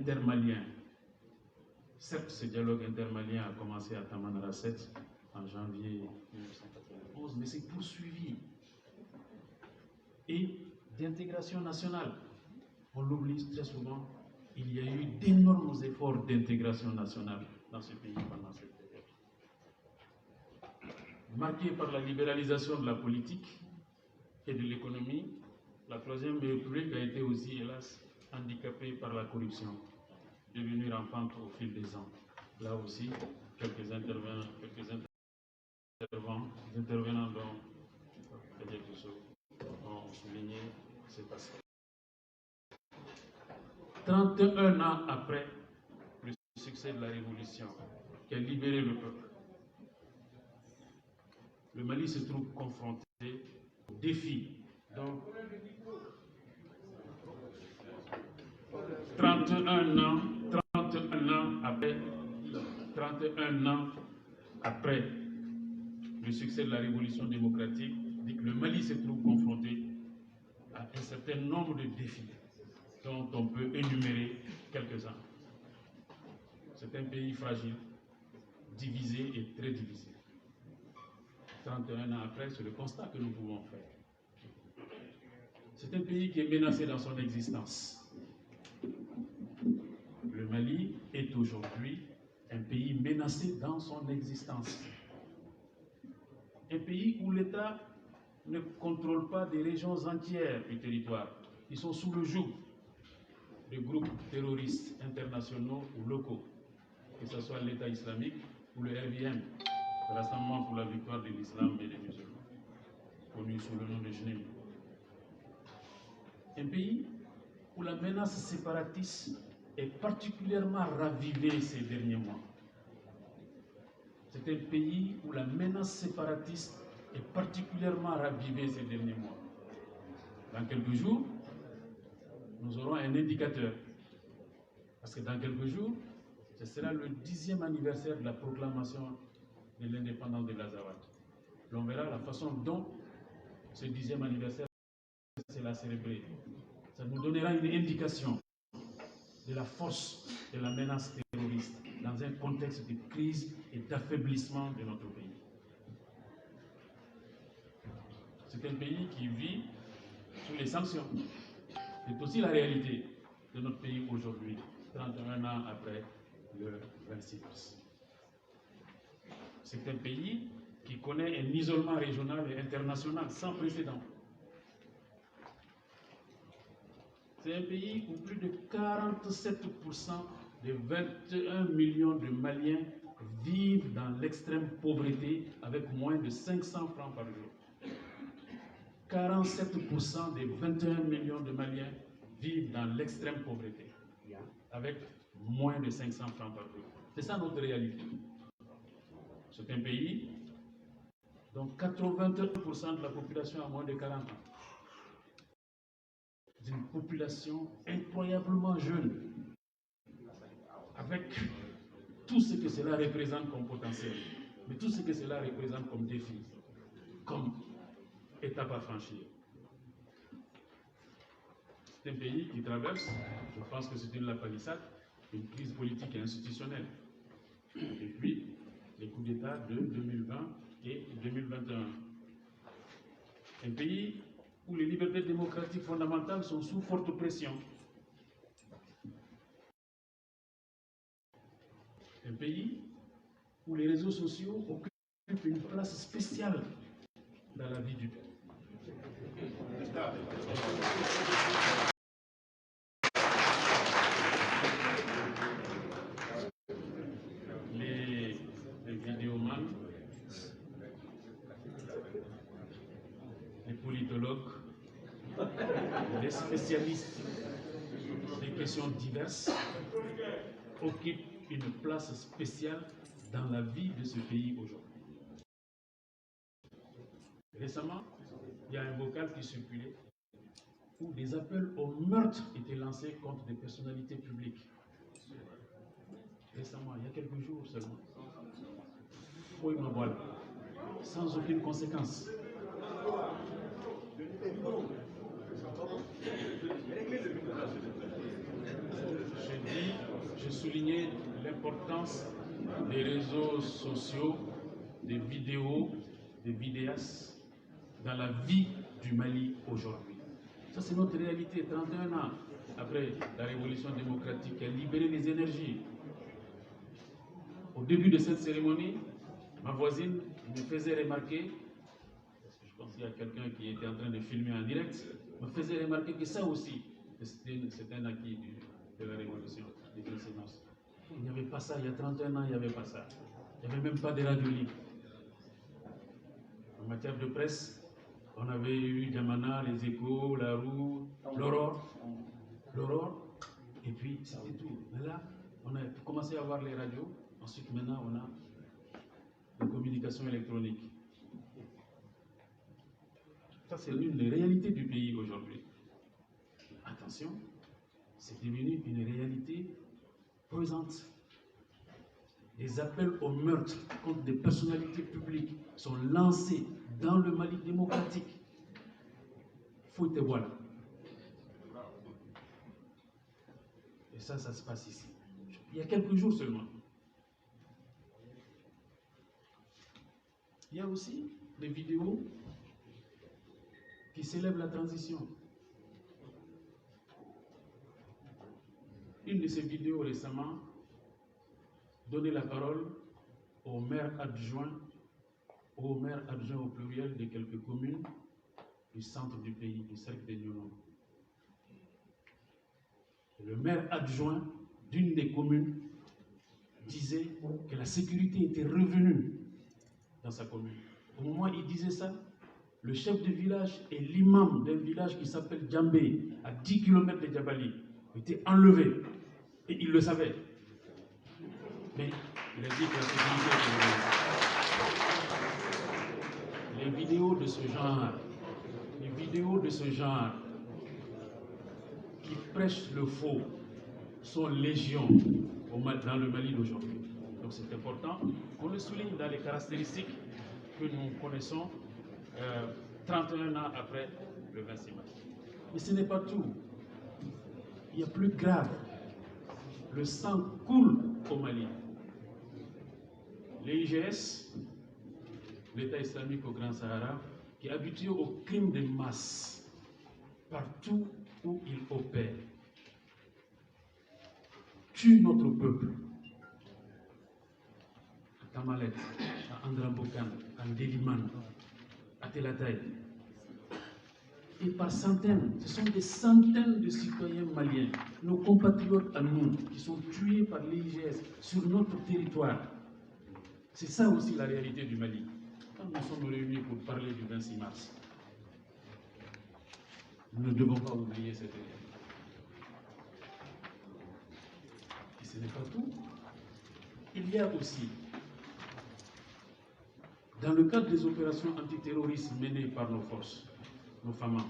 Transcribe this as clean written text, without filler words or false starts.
intermalien. Certes, ce dialogue intermalien a commencé à Tamanrasset en janvier 1991, mais c'est poursuivi. Et d'intégration nationale. On l'oublie très souvent, il y a eu d'énormes efforts d'intégration nationale dans ce pays pendant cette période. Marqué par la libéralisation de la politique et de l'économie, la troisième république a été aussi, hélas, handicapée par la corruption, devenue rampante au fil des ans. Là aussi, quelques intervenants ont souligné cet aspect. 31 ans après le succès de la révolution qui a libéré le peuple, le Mali se trouve confronté au défi. Donc, 31 ans après le succès de la révolution démocratique, dit que le Mali se trouve confronté à un certain nombre de défis dont on peut énumérer quelques-uns. C'est un pays fragile, divisé et très divisé. 31 ans après, c'est le constat que nous pouvons faire. C'est un pays qui est menacé dans son existence. Le Mali est aujourd'hui un pays menacé dans son existence. Un pays où l'État ne contrôle pas des régions entières du territoire. Ils sont sous le joug de groupes terroristes internationaux ou locaux, que ce soit l'État islamique ou le RVM, le Rassemblement pour la victoire de l'islam et des musulmans, connu sous le nom de JNIM. Un pays où la menace séparatiste est particulièrement ravivée ces derniers mois. C'est un pays où la menace séparatiste est particulièrement ravivée ces derniers mois. Dans quelques jours, nous aurons un indicateur. Parce que dans quelques jours, ce sera le 10e anniversaire de la proclamation de l'indépendance de l'Azawad. On verra la façon dont ce 10e anniversaire sera célébré. Ça nous donnera une indication de la force de la menace terroriste dans un contexte de crise et d'affaiblissement de notre pays. C'est un pays qui vit sous les sanctions. C'est aussi la réalité de notre pays aujourd'hui, 31 ans après le 26 mars. C'est un pays qui connaît un isolement régional et international sans précédent. C'est un pays où plus de 47% des 21 millions de Maliens vivent dans l'extrême pauvreté avec moins de 500 francs par jour. 47% des 21 millions de Maliens vivent dans l'extrême pauvreté avec moins de 500 francs par jour. C'est ça notre réalité. C'est un pays dont 81% de la population a moins de 40 ans. C'est une population incroyablement jeune, avec tout ce que cela représente comme potentiel, mais tout ce que cela représente comme défi, comme étape à franchir. C'est un pays qui traverse, je pense que c'est la palissade, une crise politique et institutionnelle. Depuis les coups d'État de 2020 et 2021. Un pays où les libertés démocratiques fondamentales sont sous forte pression. Un pays où les réseaux sociaux occupent une place spéciale dans la vie du peuple. Les vidéomans, les politologues, les spécialistes des questions diverses occupent une place spéciale dans la vie de ce pays aujourd'hui. Récemment, il y a un vocal qui circulait où des appels au meurtre étaient lancés contre des personnalités publiques. Récemment, il y a quelques jours seulement. Oui, ma voilà. Sans aucune conséquence. Je dis soulignais l'importance des réseaux sociaux, des vidéos, des vidéastes dans la vie du Mali aujourd'hui. Ça, c'est notre réalité, 31 ans après la révolution démocratique qui a libéré les énergies. Au début de cette cérémonie, ma voisine me faisait remarquer, parce que je pense qu'il y a quelqu'un qui était en train de filmer en direct, me faisait remarquer que ça aussi, c'est un acquis de la révolution, des présidences. Il n'y avait pas ça, il y a 31 ans, il n'y avait pas ça. Il n'y avait même pas de radio libre. En matière de presse, on avait eu Diamana, Les Échos, La Roue, l'Aurore, et puis c'était tout. Mais là, on a commencé à voir les radios, ensuite maintenant on a la communication électronique. Ça, c'est l'une des réalités du pays aujourd'hui. Attention, c'est devenu une réalité pesante. Des appels au meurtre contre des personnalités publiques sont lancés dans le Mali démocratique. Faut te voilà. Et ça se passe ici. Il y a quelques jours seulement. Il y a aussi des vidéos qui célèbrent la transition. Une de ces vidéos récemment donnait la parole aux maires adjoints au pluriel de quelques communes du centre du pays, du cercle des Nyono. Le maire adjoint d'une des communes disait que la sécurité était revenue dans sa commune. Au moment où il disait ça, le chef de village et l'imam d'un village qui s'appelle Djambé, à 10 km de Djabali, étaient enlevés. Et il le savait. Mais il a dit que la sécurité était revenue. Les vidéos de ce genre, qui prêchent le faux, sont légion dans le Mali d'aujourd'hui. Donc c'est important qu'on le souligne dans les caractéristiques que nous connaissons 31 ans après le 26 mars. Mais ce n'est pas tout. Il y a plus grave. Le sang coule au Mali. L'IGS, l'État islamique au Grand Sahara, qui est habitué aux crimes de masse partout où il opère, tue notre peuple. À Tamalet, à Andrambokan, à Ndeliman, à Telatay. Et par centaines, ce sont des centaines de citoyens maliens, nos compatriotes à nous, qui sont tués par l'IGS sur notre territoire. C'est ça aussi la réalité du Mali. Quand nous sommes réunis pour parler du 26 mars, nous ne devons pas oublier cette réalité. Et ce n'est pas tout. Il y a aussi, dans le cadre des opérations antiterroristes menées par nos forces, nos FAMA,